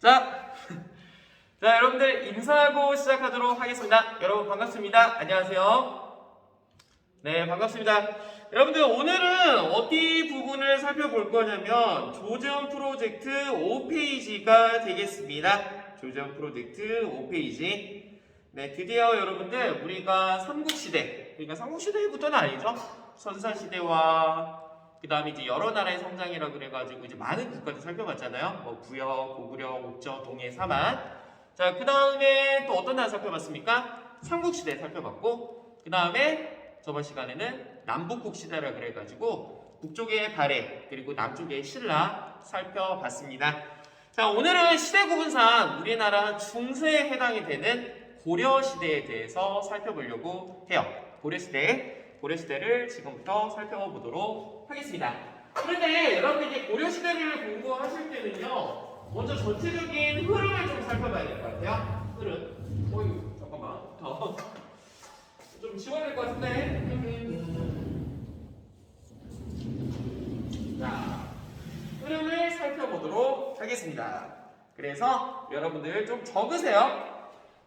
자, 자, 여러분들 인사하고 시작하도록 하겠습니다. 여러분 반갑습니다. 안녕하세요. 네, 반갑습니다. 여러분들 오늘은 어디 부분을 살펴볼 거냐면 조전 프로젝트 5페이지가 되겠습니다. 조전 프로젝트 5페이지. 네, 드디어 여러분들 우리가 삼국시대, 그러니까 삼국시대부터는 아니죠. 선사시대와 그 다음에 이제 여러 나라의 성장이라 그래가지고 이제 많은 국가들 살펴봤잖아요. 뭐 부여, 고구려, 옥저, 동해, 사만. 자, 그 다음에 또 어떤 나라 살펴봤습니까? 삼국시대 살펴봤고, 그 다음에 저번 시간에는 남북국 시대라 그래가지고 북쪽의 발해 그리고 남쪽의 신라 살펴봤습니다. 자, 오늘은 시대 구분상 우리나라 중세에 해당이 되는 고려 시대에 대해서 살펴보려고 해요. 고려 시대를 지금부터 살펴보도록 하겠습니다. 그런데 여러분 이제 고려 시대를 공부하실 때는요, 먼저 전체적인 흐름을 좀 살펴봐야 될 것 같아요. 흐름. 어이, 잠깐만. 좀 지워야 될 것 같은데. 자, 흐름을 살펴보도록 하겠습니다. 그래서 여러분들 좀 적으세요.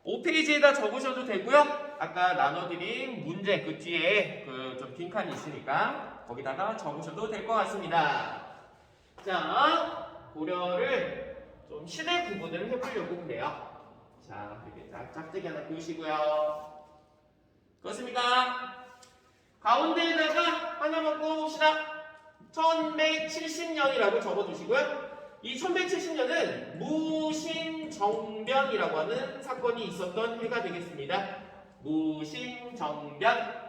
5페이지에다 적으셔도 되고요. 아까 나눠드린 문제 그 뒤에 그 좀 빈칸이 있으니까 거기다가 적으셔도 될 것 같습니다. 자, 고려를 좀 시대 구분을 해보려고 해요. 자, 이렇게 짝짝이 하나 그으시고요. 그렇습니까? 가운데에다가 하나만 꼽읍시다. 1170년이라고 적어주시고요. 이 1170년은 무신정변이라고 하는 사건이 있었던 해가 되겠습니다. 무신정변.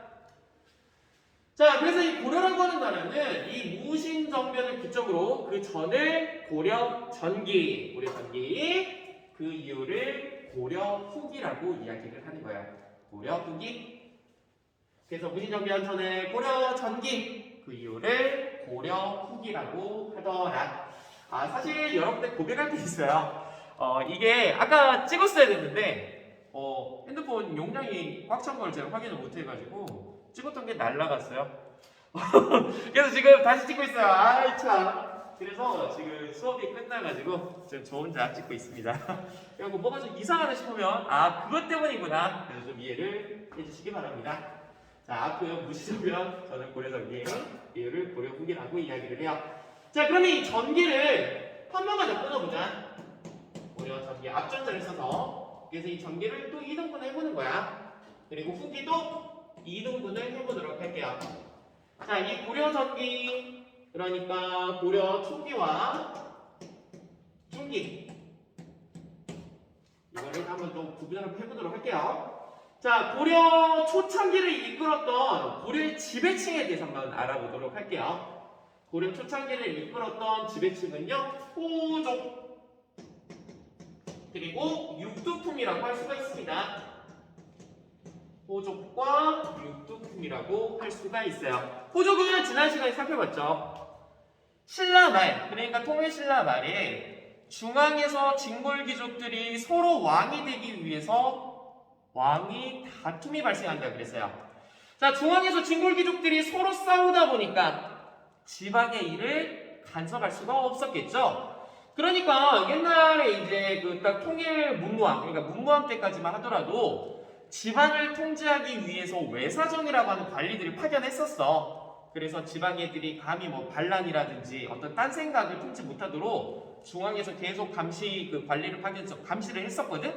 자, 그래서 이 고려라고 하는 나라는 이 무신정변을 기점으로 그 전을 고려전기, 그 이후를 고려후기라고 이야기를 하는 거예요. 고려후기. 그래서 무신정변 전을 고려전기, 그 이후를 고려후기라고 하더라. 아, 사실 여러분들 고백할 게 있어요. 이게 아까 찍었어야 됐는데 핸드폰 용량이 꽉 찬 걸 제가 확인을 못 해가지고 찍었던 게 날라갔어요. 그래서 지금 다시 찍고 있어요. 아이 참. 그래서 지금 수업이 끝나가지고 지금 저 혼자 찍고 있습니다. 그리고 뭐가 좀 이상하다 싶으면 그것 때문이구나. 그래서 좀 이해를 해주시기 바랍니다. 자, 그 무시정변 저는 고려전기, 이유를 고려후기라고 이야기를 해요. 자, 그러면 이 전기를 한 번만 더 끊어보자. 고려전기 앞전자를 써서. 그래서 이 전기를 또 2등분을 해보는 거야. 그리고 후기도 2등분을 해보도록 할게요. 자, 이 고려전기, 그러니까 고려 초기와 중기, 이거를 한번 또 구분을 해보도록 할게요. 자, 고려 초창기를 이끌었던 고려의 지배층에 대해서 한번 알아보도록 할게요. 고려 초창기를 이끌었던 지배층은요, 호족, 그리고 육두품이라고 할 수가 있습니다. 호족과 육두품이라고 할 수가 있어요. 호족은 지난 시간에 살펴봤죠. 신라 말, 그러니까 통일신라 말에 중앙에서 진골귀족들이 서로 왕이 되기 위해서 왕위 다툼이 발생한다 그랬어요. 자, 중앙에서 진골귀족들이 서로 싸우다 보니까 지방의 일을 간섭할 수가 없었겠죠. 그러니까 옛날에 이제 그 딱 통일 문무왕, 그러니까 문무왕 때까지만 하더라도 지방을 통제하기 위해서 외사정이라고 하는 관리들을 파견했었어. 그래서 지방 애들이 감히 뭐 반란이라든지 어떤 딴 생각을 품지 못하도록 중앙에서 계속 관리를 파견해서 감시를 했었거든.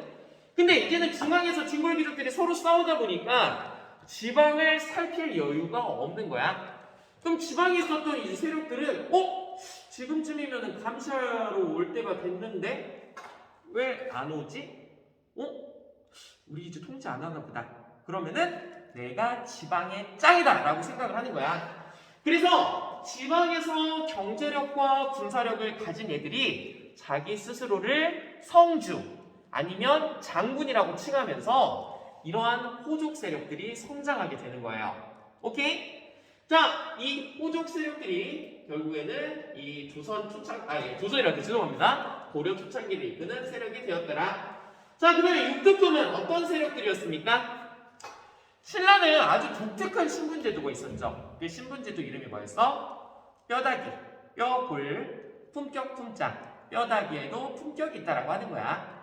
근데 이제는 중앙에서 진골귀족들이 서로 싸우다 보니까 지방을 살필 여유가 없는 거야. 그럼 지방에 있었던 이 세력들은 지금쯤이면 감시하러 올 때가 됐는데 왜 안 오지? 우리 이제 통제 안 하나 보다. 그러면은 내가 지방의 짱이다 라고 생각을 하는 거야. 그래서 지방에서 경제력과 군사력을 가진 애들이 자기 스스로를 성주 아니면 장군이라고 칭하면서 이러한 호족 세력들이 성장하게 되는 거예요. 오케이? 자, 이 호족 세력들이 결국에는 이 조선이란테 죄송합니다. 고려 초창기를 이끄는 세력이 되었더라. 자, 그러면 육두품은 어떤 세력들이었습니까? 신라는 아주 독특한 신분제도가 있었죠. 그 신분제도 이름이 뭐였어? 뼈다귀, 뼈, 골, 품격, 품장. 뼈다귀에도 품격이 있다라고 하는 거야.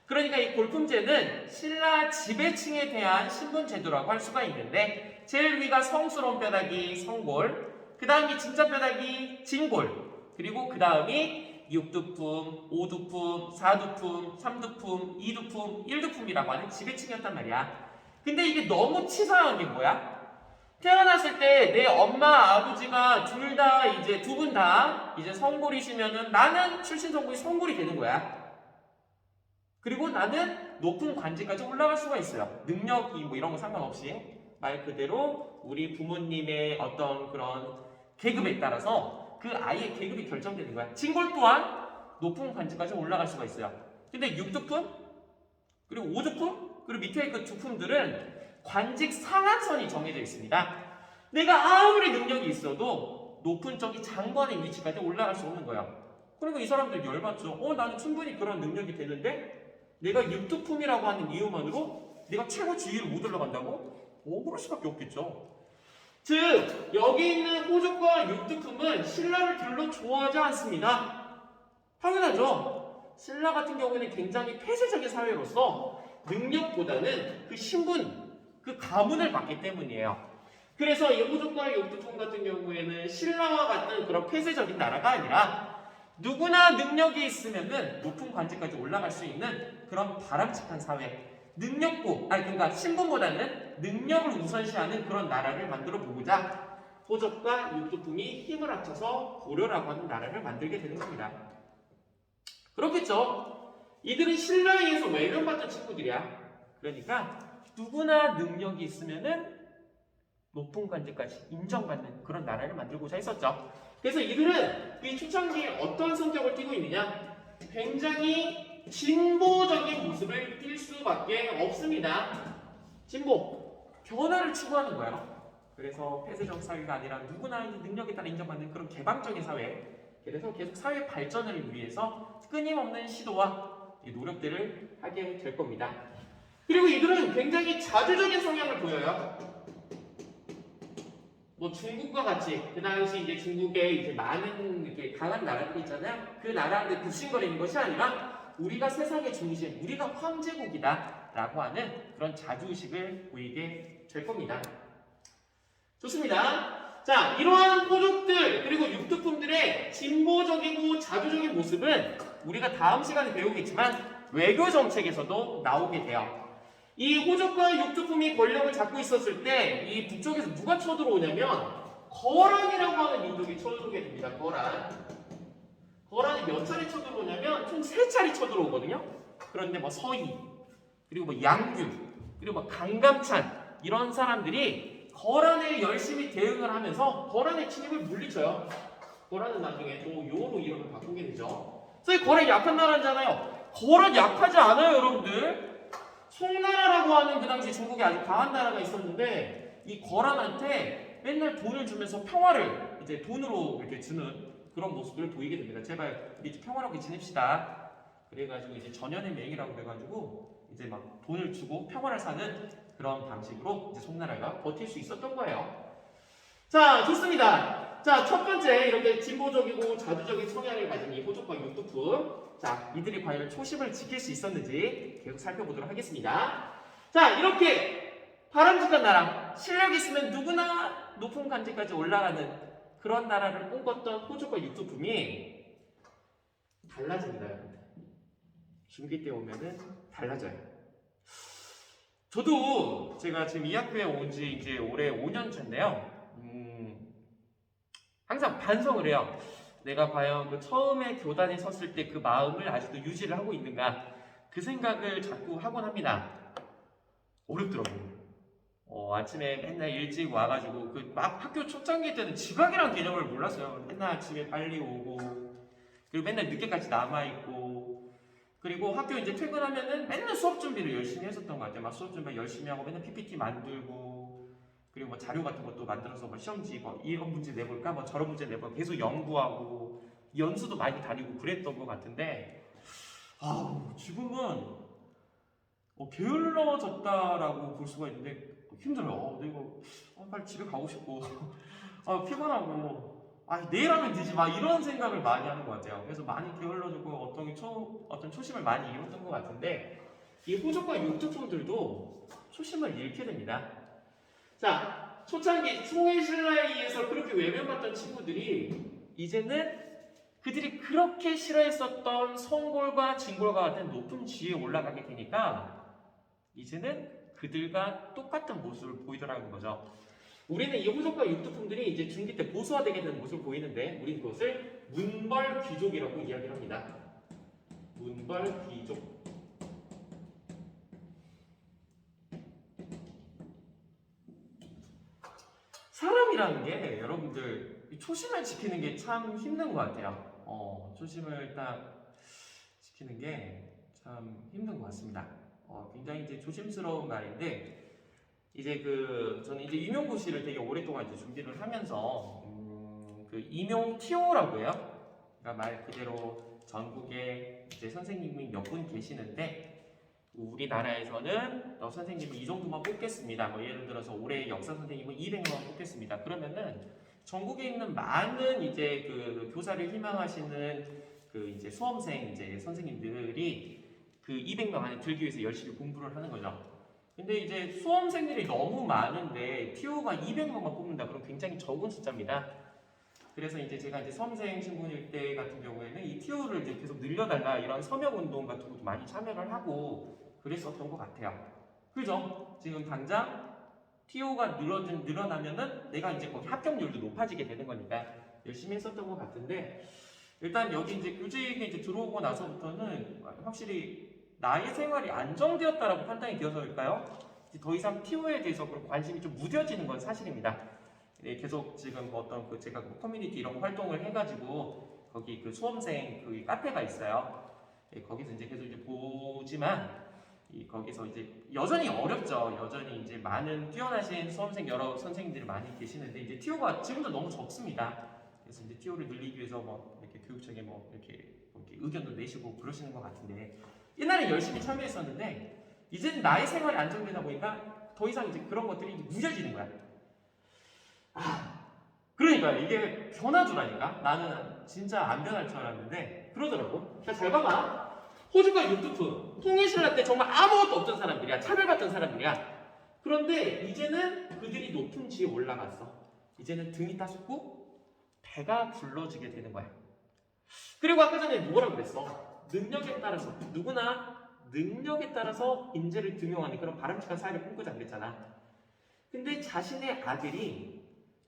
그러니까 이 골품제는 신라 지배층에 대한 신분 제도라고 할 수가 있는데 제일 위가 성스러운 뼈다귀 성골, 그 다음이 진짜 뼈다귀 진골, 그리고 그 다음이 육두품, 오두품, 사두품, 삼두품, 이두품, 일두품이라고 하는 지배층이었단 말이야. 근데 이게 너무 치사한 게 뭐야? 태어났을 때 내 엄마, 아버지가 둘 다 이제 두 분 다 이제 성골이시면은 나는 출신 성골이 성골이 되는 거야. 그리고 나는 높은 관직까지 올라갈 수가 있어요. 능력이 뭐 이런 거 상관없이 말 그대로 우리 부모님의 어떤 그런 계급에 따라서 그 아이의 계급이 결정되는 거야. 진골 또한 높은 관직까지 올라갈 수가 있어요. 근데 육두품 그리고 오두품 그리고 밑에 그 두품들은 관직 상한선이 정해져 있습니다. 내가 아무리 능력이 있어도 높은 저기 장관의 위치까지 올라갈 수 없는 거야. 그리고 이 사람들 열받죠. 나는 충분히 그런 능력이 되는데 내가 육두품이라고 하는 이유만으로 내가 최고 지위를 못 올라간다고? 그럴 수밖에 없겠죠. 즉 여기 있는 호족과 육두품은 신라를 별로 좋아하지 않습니다. 당연하죠. 신라 같은 경우에는 굉장히 폐쇄적인 사회로서 능력보다는 그 신분, 그 가문을 받기 때문이에요. 그래서 이 호족과 육두품 같은 경우에는 신라와 같은 그런 폐쇄적인 나라가 아니라 누구나 능력이 있으면은 높은 관직까지 올라갈 수 있는 그런 바람직한 사회, 그러니까 신분보다는 능력을 우선시하는 그런 나라를 만들어 보고자 호족과 육두품이 힘을 합쳐서 고려라고 하는 나라를 만들게 되는 겁니다. 그렇겠죠. 이들은 신라에 의해서 외면받던 친구들이야. 그러니까 누구나 능력이 있으면은 높은 관직까지 인정받는 그런 나라를 만들고자 했었죠. 그래서 이들은 이 초창기에 어떤 성격을 띠고 있느냐? 굉장히 진보적인 모습을 띌 수밖에 없습니다. 진보, 변화를 추구하는 거예요. 그래서 폐쇄적 사회가 아니라 누구나 능력에 따라 인정받는 그런 개방적인 사회. 그래서 계속 사회 발전을 위해서 끊임없는 시도와 노력들을 하게 될 겁니다. 그리고 이들은 굉장히 자주적인 성향을 보여요. 뭐 중국과 같이 그 당시 이제 중국에 이제 많은 이렇게 강한 나라들이 있잖아요. 그 나라한테 굽신거리는 것이 아니라 우리가 세상의 중심, 우리가 황제국이다라고 하는 그런 자주의식을 보이게 될 겁니다. 좋습니다. 자, 이러한 호족들 그리고 육두품들의 진보적이고 자주적인 모습은 우리가 다음 시간에 배우겠지만 외교 정책에서도 나오게 돼요. 이 호족과 육두품이 권력을 잡고 있었을 때 이 북쪽에서 누가 쳐들어오냐면 거란이라고 하는 민족이 쳐들어오게 됩니다. 거란이 몇 차례 쳐들어오냐면 총 3차례 쳐들어오거든요. 그런데 뭐 서희 그리고 뭐 양규 그리고 뭐 강감찬 이런 사람들이 거란에 열심히 대응을 하면서 거란의 침입을 물리쳐요. 거란은 나중에 또 요로 이름을 바꾸게 되죠. 그래서 거란 약한 나라잖아요. 거란 약하지 않아요, 여러분들. 송나라라고 하는 그 당시 중국에 아주 강한 나라가 있었는데 이 거란한테 맨날 돈을 주면서 평화를 이제 돈으로 이렇게 주는 그런 모습을 보이게 됩니다. 제발 우리 평화롭게 지냅시다. 그래가지고 이제 전연의 맹이라고 그래가지고 이제 막 돈을 주고 평화를 사는 그런 방식으로 이제 송나라가 버틸 수 있었던 거예요. 자, 좋습니다. 자, 첫 번째 이렇게 진보적이고 자주적인 성향을 가진 이 호족과 육두품. 자, 이들이 과연 초심을 지킬 수 있었는지 계속 살펴보도록 하겠습니다. 자, 이렇게 바람직한 나라, 실력이 있으면 누구나 높은 관직까지 올라가는 그런 나라를 꿈꿨던 호족과 육두품이 달라집니다, 여러분들. 중기 때 오면은 달라져요. 저도 제가 지금 이 학교에 온 지 이제 올해 5년 차인데요. 항상 반성을 해요. 내가 과연 그 처음에 교단에 섰을 때 그 마음을 아직도 유지를 하고 있는가 그 생각을 자꾸 하곤 합니다. 어렵더라고요. 아침에 맨날 일찍 와가지고 그 막 학교 초창기 때는 지각이라는 개념을 몰랐어요. 맨날 아침에 빨리 오고 그리고 맨날 늦게까지 남아있고 그리고 학교 이제 퇴근하면은 맨날 수업 준비를 열심히 했었던 것 같아요. 막 수업 준비 열심히 하고 맨날 PPT 만들고 그리고 뭐 자료 같은 것도 만들어서 뭐 시험지 뭐 이런 문제 내볼까 뭐 저런 문제 내볼까 계속 연구하고 연수도 많이 다니고 그랬던 것 같은데 지금은 게을러졌다라고 볼 수가 있는데 힘들어요. 그리고 빨리 집에 가고 싶고 피곤하고 내일 하면 되지 막 이런 생각을 많이 하는 것 같아요. 그래서 많이 게을러지고 어떤 초심을 많이 잃었던 것 같은데 이 호적과 육두품들도 초심을 잃게 됩니다. 자, 초창기 송해신라에 그렇게 외면받던 친구들이 이제는 그들이 그렇게 싫어했었던 성골과 진골과 같은 높은 지위에 올라가게 되니까 이제는 그들과 똑같은 모습을 보이더라는 거죠. 우리는 이 호족과 육두품들이 이제 중기 때 보수화되게 되는 모습을 보이는데 우리는 그것을 문벌 귀족이라고 이야기를 합니다. 문벌 귀족. 사람이라는 게 여러분들 초심을 지키는 게 참 힘든 것 같아요. 초심을 딱 지키는 게 참 힘든 것 같습니다. 굉장히 이제 조심스러운 말인데 이제 저는 이제 임용고시를 되게 오랫동안 이제 준비를 하면서 그 임용 TO라고 해요. 그러니까 말 그대로 전국에 이제 선생님이 몇 분 계시는데 우리나라에서는 선생님을 이 정도만 뽑겠습니다. 뭐 예를 들어서 올해 역사 선생님은 200명 뽑겠습니다. 그러면은 전국에 있는 많은 이제 그 교사를 희망하시는 그 이제 수험생 이제 선생님들이 그 200명 안에 들기 위해서 열심히 공부를 하는 거죠. 근데 이제 수험생들이 너무 많은데 TO가 200명만 뽑는다. 그럼 굉장히 적은 숫자입니다. 그래서 이제 제가 이제 수험생 신분일 때 같은 경우에는 이 TO를 이제 계속 늘려달라 이런 서명 운동 같은 것도 많이 참여를 하고 그랬었던 것 같아요. 그죠? 지금 당장 TO가 늘어나면은 내가 이제 거기 합격률도 높아지게 되는 거니까 열심히 했었던 것 같은데 일단 여기 이제 교직에 이제 들어오고 나서부터는 확실히 나의 생활이 안정되었다라고 판단이 되어서일까요? 더 이상 TO에 대해서 그런 관심이 좀 무뎌지는 건 사실입니다. 계속 지금 어떤 제가 커뮤니티 이런 활동을 해가지고 거기 그 수험생 그 카페가 있어요. 거기서 이제 계속 이제 보지만 거기서 이제 여전히 어렵죠. 여전히 이제 많은 뛰어나신 수험생 여러 선생님들이 많이 계시는데 이제 TO가 지금도 너무 적습니다. 그래서 이제 TO를 늘리기 위해서 뭐 이렇게 교육청에 뭐 이렇게 의견도 내시고 그러시는 것 같은데 옛날에 열심히 참여했었는데 이제는 나의 생활이 안정되다 보니까 더 이상 이제 그런 것들이 무뎌지는 거야. 그러니까 이게 변화주라니까. 나는 진짜 안 변할 줄 알았는데 그러더라고. 자, 잘 봐봐. 호주가 유투프 통일신라 때 정말 아무것도 없던 사람들이야. 차별받던 사람들이야. 그런데 이제는 그들이 높은 지에 올라갔어. 이제는 등이 따숩고 배가 불러지게 되는 거야. 그리고 아까 전에 뭐라고 그랬어? 능력에 따라서 누구나 능력에 따라서 인재를 등용하는 그런 바람직한 사회를 꿈꾸자 그랬잖아. 근데 자신의 아들이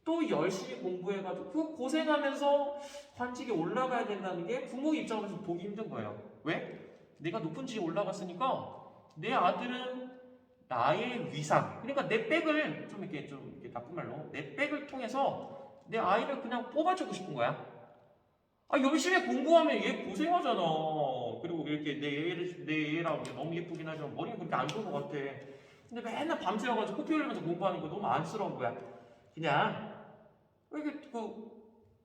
또 열심히 공부해가지고 고생하면서 관직에 올라가야 된다는 게 부모 입장에서 보기 힘든 거예요. 왜? 내가 높은 지에 올라갔으니까 내 아들은 나의 위상, 그러니까 내 백을 좀 이렇게 나쁜 말로 내 백을 통해서 내 아이를 그냥 뽑아주고 싶은 거야. 열심히 공부하면 얘 고생하잖아. 그리고 이렇게 내 애랑 너무 예쁘긴 하지만 머리가 그렇게 안 좋은 것 같아. 근데 맨날 밤새워가지고 코피 흘리면서 공부하니까 너무 안쓰러운 거야. 그냥 이렇게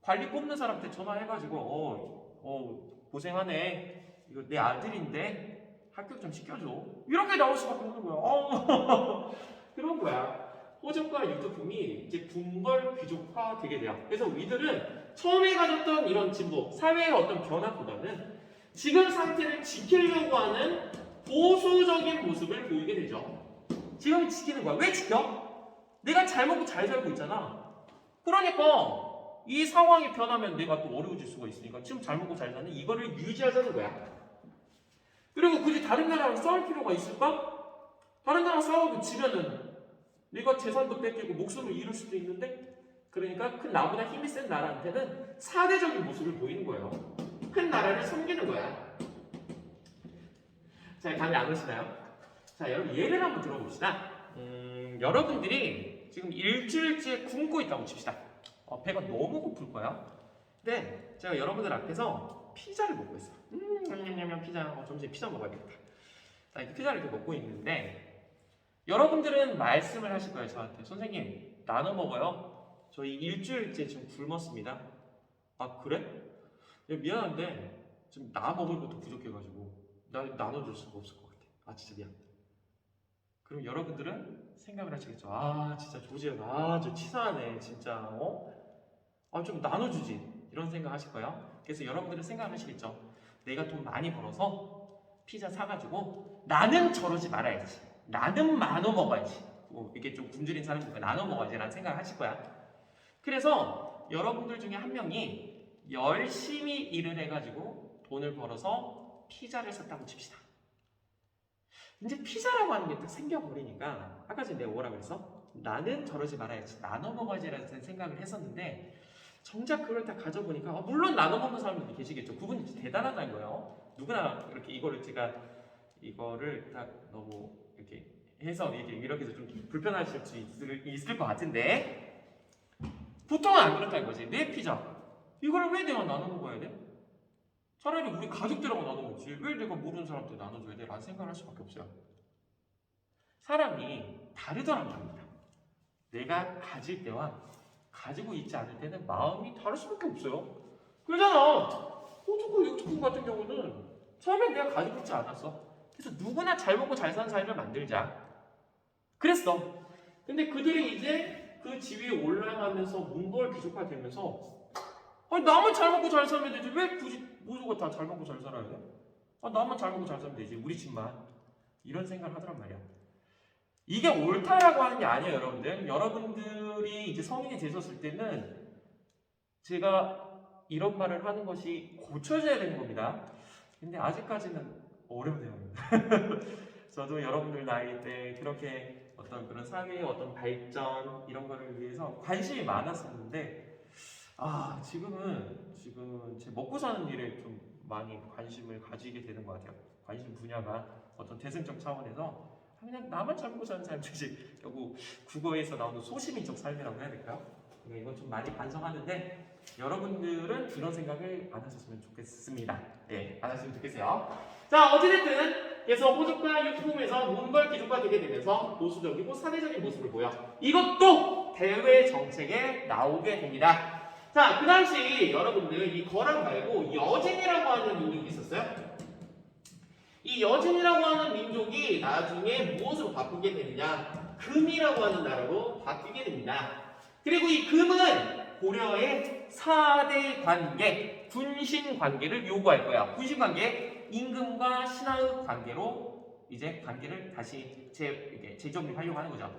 관리 뽑는 사람한테 전화해가지고 고생하네. 이거 내 아들인데 합격 좀 시켜줘. 이렇게 나올 수밖에 없는 거야. 그런 거야. 호적과 유토품이 이제 군벌 귀족화 되게 돼요. 그래서 이들은 처음에 가졌던 이런 진보, 사회의 어떤 변화보다는 지금 상태를 지키려고 하는 보수적인 모습을 보이게 되죠. 지금 지키는 거야. 왜 지켜? 내가 잘 먹고 잘 살고 있잖아. 그러니까 이 상황이 변하면 내가 또 어려워질 수가 있으니까 지금 잘 먹고 잘 사는 이거를 유지하자는 거야. 그리고 굳이 다른 나라랑 싸울 필요가 있을까? 다른 나라랑 싸우고 지면은 네가 재산도 뺏기고 목숨을 잃을 수도 있는데 그러니까 큰 나보다 힘이 센 나라한테는 사대적인 모습을 보이는 거예요. 큰 나라를 섬기는 거야. 자, 감이 안 오시나요? 자, 여러분 예를 한번 들어봅시다. 여러분들이 지금 일주일째 굶고 있다고 칩시다. 배가 너무 고플 거야. 근데 제가 여러분들 앞에서 피자를 먹고 있어요. 피자. 점심에 피자 먹어야겠다. 자, 이렇게 피자를 이렇게 먹고 있는데 여러분들은 말씀을 하실 거예요, 저한테. 선생님, 나눠 먹어요. 저희 일주일째 지금 굶었습니다. 아, 그래? 야, 미안한데 지금 나 먹을 것도 부족해가지고 나눠줄 수가 없을 것 같아. 아, 진짜 미안. 그럼 여러분들은 생각을 하시겠죠. 아, 진짜 조지현, 저 치사하네, 진짜. 좀 나눠주지 이런 생각 하실 거예요. 그래서 여러분들은 생각하시겠죠. 내가 돈 많이 벌어서 피자 사가지고 나는 저러지 말아야지. 나는 나눠 먹어야지. 이게 좀 굶주린 사람이니까 나눠 먹어야지 라는 생각을 하실 거야. 그래서 여러분들 중에 한 명이 열심히 일을 해가지고 돈을 벌어서 피자를 샀다고 칩시다. 이제 피자라고 하는 게 딱 생겨버리니까 아까 전에 내가 뭐라고 했어? 나는 저러지 말아야지. 나눠 먹어야지라는 생각을 했었는데 정작 그걸 다 가져보니까 물론 나눠 먹는 사람들도 계시겠죠. 그분이 진짜 대단하다는 거예요. 누구나 이렇게 이거를 딱 너무 이렇게 해서 이렇게 해서 좀 불편하실 수 있을 것 같은데 보통은 안 그렇다는 거지. 내 피자 이걸 왜 내가 나눠 먹어야 돼? 차라리 우리 가족들하고 나눠 먹지. 왜 내가 모르는 사람한테 나눠줘야 돼? 라는 생각을 할 수밖에 없어요. 사람이 다르더란 말입니다. 내가 가질 때와 가지고 있지 않을 때는 마음이 다를 수밖에 없어요. 그러잖아. 호주국 육축국 같은 경우는 처음엔 내가 가지고 있지 않았어. 그래서 누구나 잘 먹고 잘 사는 삶을 만들자. 그랬어. 근데 그들이 이제 그 지위에 올라가면서 문벌 귀족화 되면서 나만 잘 먹고 잘 살면 되지. 왜 굳이 모두가 다 잘 먹고 잘 살아야 돼? 나만 잘 먹고 잘 살면 되지. 우리 집만. 이런 생각을 하더란 말이야. 이게 옳다라고 하는 게 아니에요, 여러분들. 여러분들이 이제 성인이 되셨을 때는 제가 이런 말을 하는 것이 고쳐져야 되는 겁니다. 근데 아직까지는 어렵네요. 저도 여러분들 나이 때 그렇게 어떤 그런 사회의 어떤 발전 이런 거를 위해서 관심이 많았었는데 지금은 제 먹고 사는 일에 좀 많이 관심을 가지게 되는 것 같아요. 관심 분야가 어떤 대승적 차원에서 그냥 나만 잘 먹고 사는 삶이지. 결국 국어에서 나오는 소시민적 삶이라고 해야 될까요? 이건 좀 많이 반성하는데 여러분들은 그런 생각을 안 하셨으면 좋겠습니다. 네, 안 하셨으면 좋겠어요. 자, 어찌됐든 그래서 호족과 유튜브에서 문벌 귀족과 되게 되면서 보수적이고 사대적인 모습을 보여. 이것도 대외 정책에 나오게 됩니다. 자, 그 당시 여러분들 이 거랑 말고 여진이라고 하는 민족이 있었어요. 이 여진이라고 하는 민족이 나중에 무엇으로 바꾸게 되느냐? 금이라고 하는 나라로 바뀌게 됩니다. 그리고 이 금은 고려의 4대 관계, 군신 관계를 요구할 거야. 군신 관계, 임금과 신하의 관계로 이제 관계를 다시 재정립하려고 하는 거죠.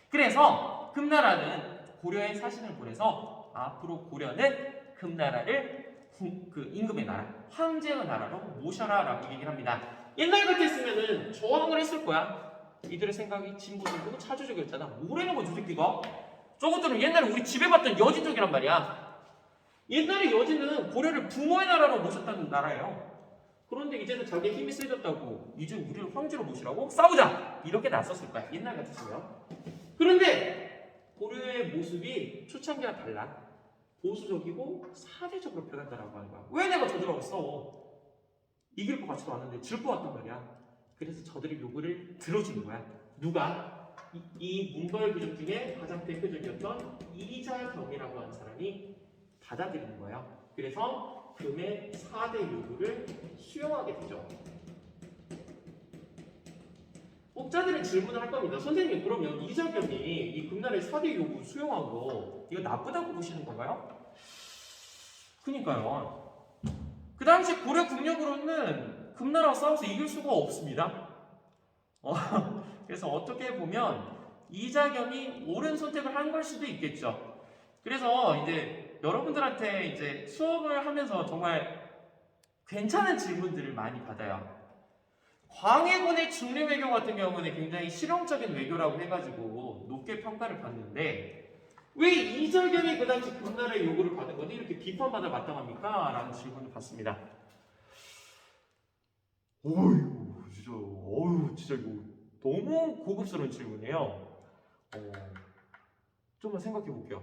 그래서 금나라는 고려의 사신을 보내서 앞으로 고려는 금나라를 그 임금의 나라, 황제의 나라로 모셔라라고 얘기를 합니다. 옛날 같았으면은 저항을 했을 거야. 이들의 생각이 진보적이고 차주적이었잖아. 뭐라는 거지, 새끼가? 저것들은 옛날에 우리 집에 봤던 여진족이란 말이야. 옛날에 여진은 고려를 부모의 나라로 모셨다는 나라예요. 그런데 이제는 자기의 힘이 세졌다고 이제 우리를 황제로 모시라고 싸우자! 이렇게 나섰을 거야. 옛날 같았으면. 그런데 고려의 모습이 초창기와 달라. 보수적이고 사대적으로 변한다라고 하는 거야. 왜 내가 저들하고 싸워? 이길 것 같지도 않은데 질 것 같단 말이야. 그래서 저들의 요구를 들어주는 거야. 누가? 이 문벌 귀족 중에 가장 대표적이었던 이자경이라고 하는 사람이 받아들이는 거예요. 그래서 금의 4대 요구를 수용하게 되죠. 혹자들은 질문을 할 겁니다. 선생님, 그러면 이자경이 이 금나라의 4대 요구 수용한 거 이거 나쁘다고 보시는 건가요? 그니까요. 그 당시 고려 국력으로는 금나라와 싸워서 이길 수가 없습니다. 그래서 어떻게 보면 이자경이 옳은 선택을 한 걸 수도 있겠죠. 그래서 이제 여러분들한테 이제 수업을 하면서 정말 괜찮은 질문들을 많이 받아요. 광해군의 중립외교 같은 경우는 굉장히 실용적인 외교라고 해가지고 높게 평가를 받는데 왜 이자경이 그 당시 금나라의 요구를 받은 건데 이렇게 비판받아 마땅합니까? 라는 질문을 받습니다. 진짜 이거 너무 고급스러운 질문이에요. 좀만 생각해 볼게요.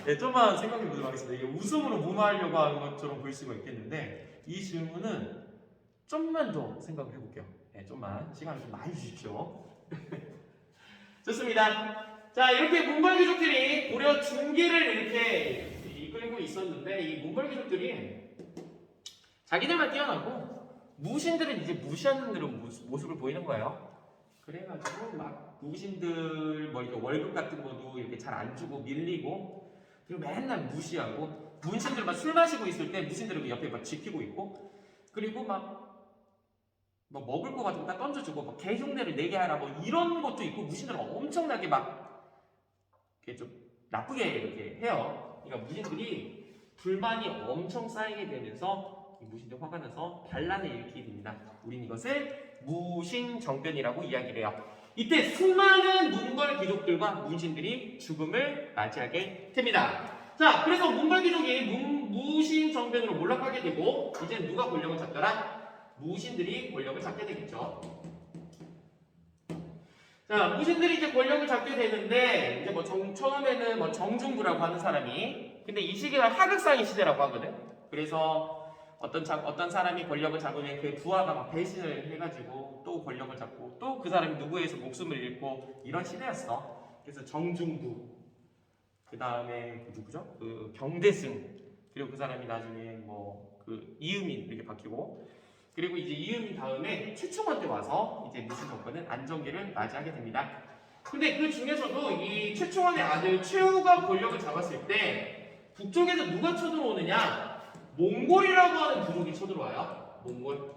네, 좀만 생각해 보도록 하겠습니다. 이게 웃음으로 무마하려고 하는 것처럼 보일 수가 있겠는데 이 질문은 좀만 더 생각을 해볼게요. 네, 좀만 시간을 좀 많이 주십시오. 좋습니다. 자, 이렇게 문벌귀족들이 고려 중기를 이렇게 이끌고 있었는데 이 문벌귀족들이 자기들만 뛰어나고 무신들은 이제 무시하는 그런 모습을 보이는 거예요. 그래가지고 막 무신들 뭐 이렇게 월급 같은 것도 이렇게 잘 안 주고 밀리고 그리고 맨날 무시하고 문신들 막 술 마시고 있을 때 문신들을 옆에 막 지키고 있고 그리고 막 뭐 먹을 거 같은 거 다 던져주고 막 개 흉내를 내게 하라 뭐 이런 것도 있고 무신들을 엄청나게 막 이렇게 좀 나쁘게 이렇게 해요. 그러니까 무신들이 불만이 엄청 쌓이게 되면서 이 무신들 화가 나서 반란을 일으키게 됩니다. 우린 이것을 무신정변이라고 이야기를 해요. 이때 수많은 몽골 귀족들과 문신들이 죽음을 맞이하게 됩니다. 자, 그래서 몽골 귀족이 무신정변으로 몰락하게 되고 이제 누가 권력을 잡더라? 무신들이 권력을 잡게 되겠죠. 자, 무신들이 이제 권력을 잡게 되는데 이제 뭐 처음에는 뭐 정중부라고 하는 사람이 근데 이 시기가 하극상의 시대라고 하거든. 그래서 어떤 사람이 권력을 잡으면 그 부하가 막 배신을 해가지고 또 권력을 잡고 또 그 사람이 누구에서 목숨을 잃고 이런 시대였어. 그래서 정중부 그 다음에 누구죠? 그 경대승 그리고 그 사람이 나중에 뭐 그 이음인 이렇게 바뀌고 그리고 이제 이음인 다음에 최충원 때 와서 이제 무신 정권은 안정기를 맞이하게 됩니다. 근데 그 중에서도 이 최충원의 아들 최후가 권력을 잡았을 때 북쪽에서 누가 쳐들어오느냐? 몽골이라고 하는 부족이 쳐들어와요. 몽골.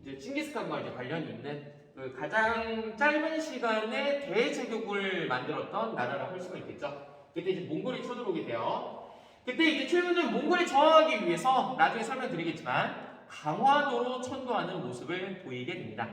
이제 칭기스칸과 이제 관련이 있는 그 가장 짧은 시간에 대제국을 만들었던 나라라고 할 수가 있겠죠. 그때 이제 몽골이 쳐들어오게 돼요. 그때 이제 최후는 몽골에 저항하기 위해서 나중에 설명드리겠지만 강화도로 천도하는 모습을 보이게 됩니다.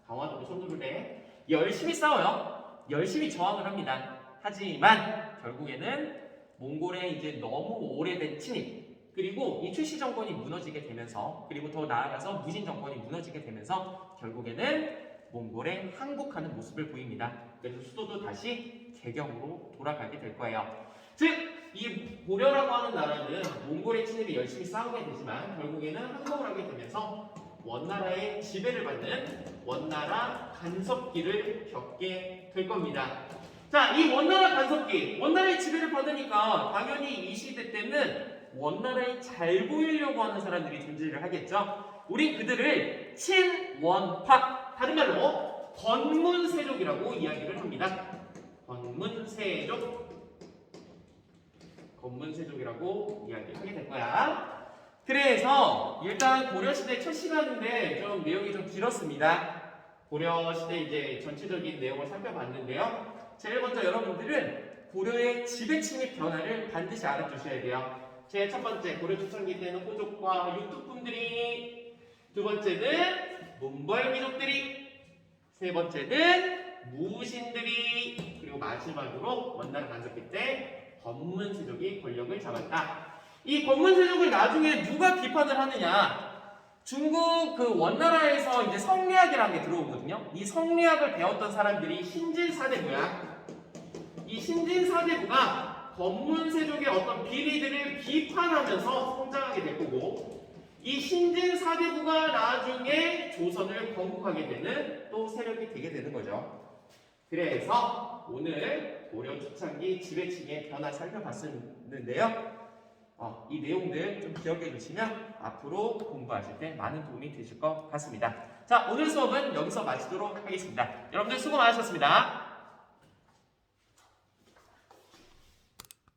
강화도로 천도를 해 열심히 싸워요. 열심히 저항을 합니다. 하지만 결국에는 몽골의 이제 너무 오래된 침입 그리고 이 최씨 정권이 무너지게 되면서 그리고 더 나아가서 무신 정권이 무너지게 되면서 결국에는 몽골에 항복하는 모습을 보입니다. 그래서 수도도 다시 개경으로 돌아가게 될 거예요. 즉 이 고려라고 하는 나라는 몽골의 침입에 열심히 싸우게 되지만 결국에는 항복을 하게 되면서 원나라의 지배를 받는 원나라 간섭기를 겪게 될 겁니다. 자, 이 원나라 간섭기, 원나라의 지배를 받으니까 당연히 이 시대 때는 원나라에 잘 보이려고 하는 사람들이 존재를 하겠죠. 우린 그들을 친원파, 다른 말로 건문세족이라고 이야기를 합니다. 건문세족. 건문세족이라고 이야기를 하게 될 거야. 그래서 일단 고려시대 첫 시간인데 좀 내용이 좀 길었습니다. 고려시대 이제 전체적인 내용을 살펴봤는데요. 제일 먼저 여러분들은 고려의 지배 침입 변화를 반드시 알아두셔야 돼요. 제일 첫 번째 고려 초창기 때는 호족과 육특분들이, 두 번째는 몽골 귀족들이, 세 번째는 무신들이, 그리고 마지막으로 원나라 간섭기 때 건문세족이 권력을 잡았다. 이 건문세족을 나중에 누가 비판을 하느냐? 중국 그 원나라에서 이제 성리학이라는 게 들어오거든요. 이 성리학을 배웠던 사람들이 신진사대부야. 이 신진사대부가 건문세족의 어떤 비리들을 비판하면서 성장하게 될 거고, 이 신진사대부가 나중에 조선을 건국하게 되는 또 세력이 되게 되는 거죠. 그래서 오늘 고려 초창기 지배층의 변화 살펴봤었는데요. 이 내용들 좀 기억해 두시면 앞으로 공부하실 때 많은 도움이 되실 것 같습니다. 자, 오늘 수업은 여기서 마치도록 하겠습니다. 여러분들 수고 많으셨습니다.